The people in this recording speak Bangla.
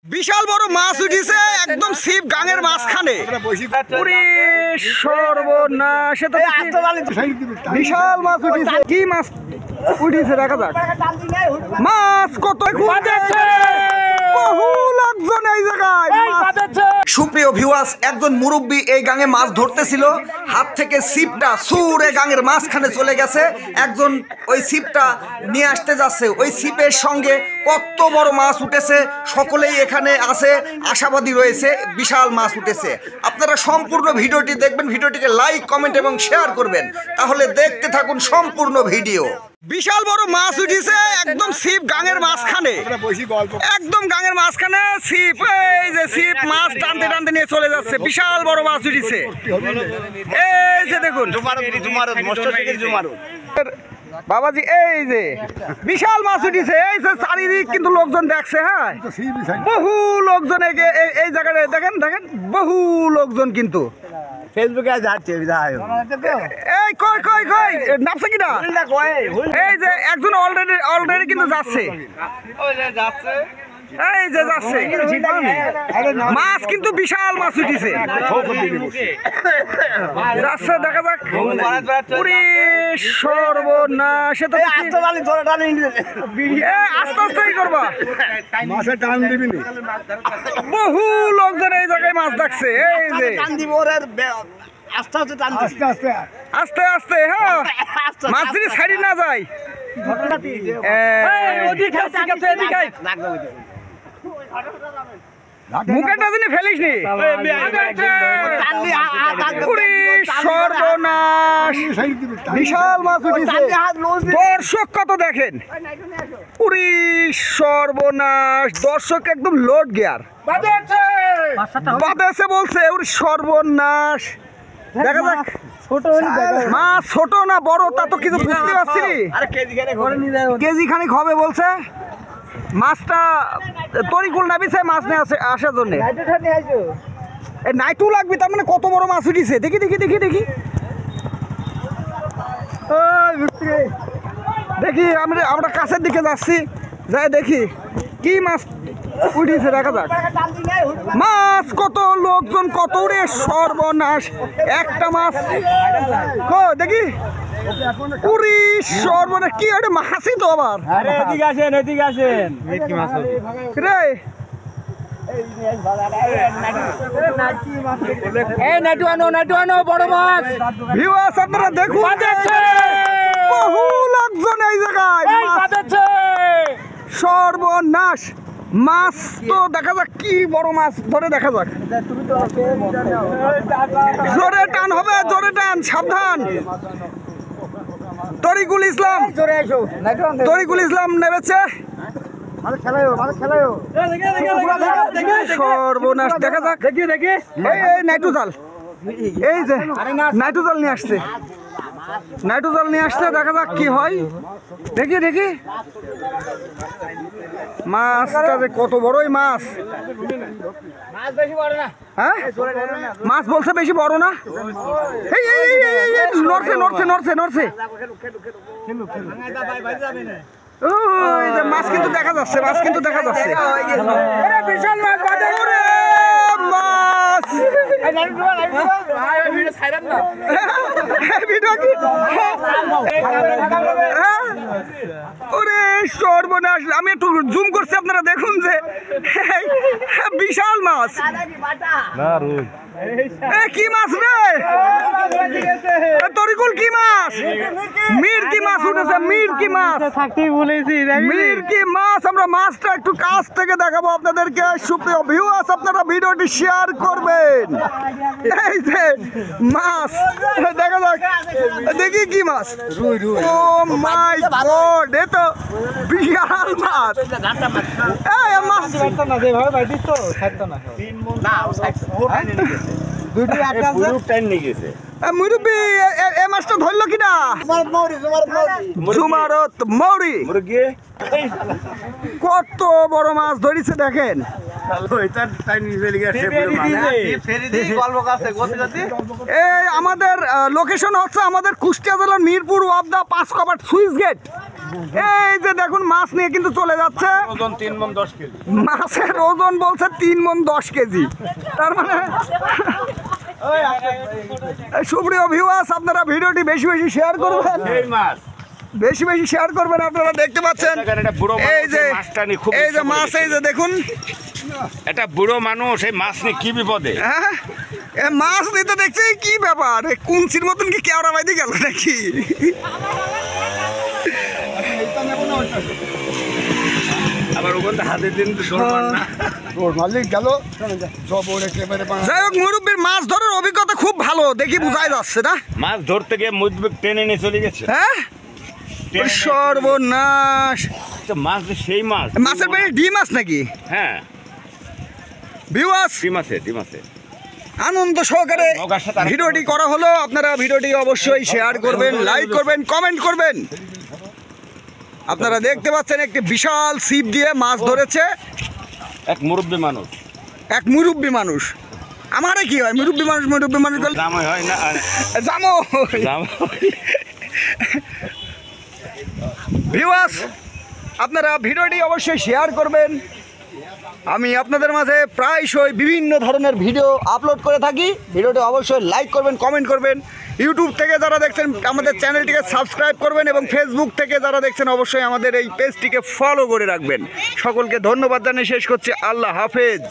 বিশাল বড় মাছ উঠিছে একদম শিব গাঙের মাঝখানে। সর্বনাশ, বিশাল মাছ উঠিছে। কি মাছ উঠিছে দেখা যাক। মাছ কত বহু লোকজন এই জায়গায়। সুপ্রিয় ভিউয়ার্স, একজন মুরব্বী এই গাঙে মাছ ধরতেছিল, হাত থেকে ছিপটা সুরে গাঙের মাঝখানে চলে গেছে। একজন ওই ছিপটা নিয়ে আসতে যাচ্ছে, ওই ছিপের সঙ্গে কত বড় মাছ উঠেছে। সকলেই এখানে আছে, আশাবাদী রয়েছে বিশাল মাছ উঠেছে। আপনারা সম্পূর্ণ ভিডিওটি দেখবেন, ভিডিওটিকে লাইক, কমেন্ট এবং শেয়ার করবেন। তাহলে দেখতে থাকুন সম্পূর্ণ ভিডিও। বিশাল বড় মাছ উঠিছে একদম ছিপ গাঙের মাঝখানে, একদম গাঙের মাঝখানে ছিপ। এই যে ছিপ মাছ টানতে টানতে নিয়ে চলে যাচ্ছে। বিশাল বড় মাছ উঠিছে, এই যে দেখুন বাবাজি। এই যে বিশাল মাছ উঠিছে, এই যে চারিদিক কিন্তু লোকজন দেখছে। হ্যাঁ, বহু লোকজন এই জায়গায় দেখেন দেখেন, বহু লোকজন কিন্তু ফেসবুকে যাচ্ছে। এই কই কই কই নামছে কিনা? এই যে একজন অলরেডি কিন্তু যাচ্ছে, এই যে যাচ্ছে। মাছ কিন্তু বিশাল মাছ উঠিছে, যাচ্ছে দেখা যাক। সর্বনাশ, আস্তে আস্তেই করবা, বহু লোকজন এই জায়গায় মাছ দেখছে। এই যে আস্তে আস্তে, হ্যাঁ, মাছ যদি ছাড়ি না যায়। মুখেটা যদি ফেলিস নি। সর্বনাশ, বিশাল মাছ উঠেছে। দর্শক কত দেখেন, পুরি সর্বনাশ। দর্শক একদম লোড গিয়ার বাদেছে বলছে। ওর সর্বনাশ, দেখা যাক। মাছ ছোট না বড় তা তো কিছু বুঝতে পারছি। কেজি খানিক হবে বলছে। মাছটা তরিকুল নাবিছে মাছ নিয়ে আসার জন্য। নাইটু লাগবে, তার মানে কত বড় মাছ উঠিছে। দেখি দেখি দেখি দেখি দেখি, আমরা কাছের দিকে যাচ্ছি, যাই দেখি কি মাছ উঠিছে দেখা যাক। মাছ কত লোকজন কত রে সর্বনাশ। একটা মাছ দেখি, পুরি সর্বনাশ। কি ওটা মাছই তো আবার রে। বড় মাছ ভিউয়ার্স আপনারা দেখুন, বহু লোকজন এই জায়গায়। সর্বনাশ, মাছ তো দেখা যাক কি বড় মাছ ধরে দেখা যাক। জোরে টান হবে, জোরে টান, সাবধান। তরিকুল ইসলাম নেমেছে। সর্বনাশ, দেখা যাক। এই নাইটু জাল, এই যে নাইটু জাল নিয়ে আসছে, নাইটু জাল নিয়ে আসছে। দেখা যাক কি হয়, দেখি দেখি। মাছটা যে কত বড়ই মাছ। হ্যাঁ, মাছ বলছে বেশি বড় না। নড়ছে নড়ছে নড়ছে নড়ছে। ওই যে মাছ কিন্তু দেখা যাচ্ছে, মাছ কিন্তু দেখা যাচ্ছে। বিশাল মাছ, মাছ। ওরে সর্বনাশ, আমি একটু জুম করছি, আপনারা দেখুন যে বিশাল মাছ। কি মাছ রে তরিকুল? কি মাছ? মিরকি মাছ উঠেছে, মিরকি মাছ, মিরকি মাছ। আমরা মাছটা একটু কাছ থেকে দেখাবো আপনাদেরকে। সুপ্রিয় ভিউয়ার্স, আপনারা ভিডিওটি শেয়ার করবেন। এই যে মাছ দেখা যাক, দেখি কি মাছ। ও মাই গড, এ তো বিশাল মাছ। এই মাছ মুরব্বী, এ মাছটা ধরলো কিনা? জুমারত মৌরি। কত বড় মাছ ধরেছে দেখেন। আমাদের লোকেশন হচ্ছে আমাদের কুষ্টিয়া জেলার Mirpur Wabda 5 cover switch gate. এই যে দেখুন মাছ নিয়ে কিন্তু চলে যাচ্ছে। ওজন 3 মণ 10 কেজি। মাছের ওজন বলছে 3 মণ 10 কেজি। তার মানে সুপ্রিয় ভিউয়ার্স, আপনারা ভিডিওটি বেশি বেশি শেয়ার করবেন, এই মাছ বেশি বেশি শেয়ার করবেন। আপনারা দেখতে পাচ্ছেন এই যে মাছ, এই যে দেখুন এটা বুড়ো মানুষ, এই মাছ নিয়ে কি বিপদে। হ্যাঁ, এ মাছ নিতে দেখছি কি ব্যাপার, কুঞ্চির মতন কি কেওড়া বাইতে গেল নাকি? আবার ওখান থেকে হাতে দিন মালিক গেল। যাই হোক, মুরব্বীর মাছ ধরার অভিজ্ঞতা খুব ভালো দেখি বোঝাই যাচ্ছে না। মাছ ধরতে গিয়ে মুজবে টেনে নিয়ে চলে গেছে। হ্যাঁ, সর্বনাশ। তো মাছ সেই মাছ, মাছের পেটে ডিম মাছ নাকি? হ্যাঁ ভিউয়ার্স, ডিম আছে। আনন্দ সহকারে ভিডিওটি করা হলো। আপনারা ভিডিওটি অবশ্যই শেয়ার করবেন, লাইক করবেন, কমেন্ট করবেন। আপনারা দেখতে পাচ্ছেন একটি বিশাল ছিপ দিয়ে মাছ ধরেছে এক মুরব্বী মানুষ। এক মুরব্বী মানুষ। আমারে কি হয়, মুরব্বী মানুষ জামাই হয় না, জামো। ভিউয়ার্স, আপনারা ভিডিওটি অবশ্যই শেয়ার করবেন। আমি আপনাদের মাঝে প্রায়শই বিভিন্ন ধরনের ভিডিও আপলোড করে থাকি। ভিডিওটি অবশ্যই লাইক করবেন, কমেন্ট করবেন। ইউটিউব থেকে যারা দেখছেন আমাদের চ্যানেলটিকে সাবস্ক্রাইব করবেন, এবং ফেসবুক থেকে যারা দেখছেন অবশ্যই আমাদের এই পেজটিকে ফলো করে রাখবেন। সকলকে ধন্যবাদ জানিয়ে শেষ করছি। আল্লাহ হাফেজ।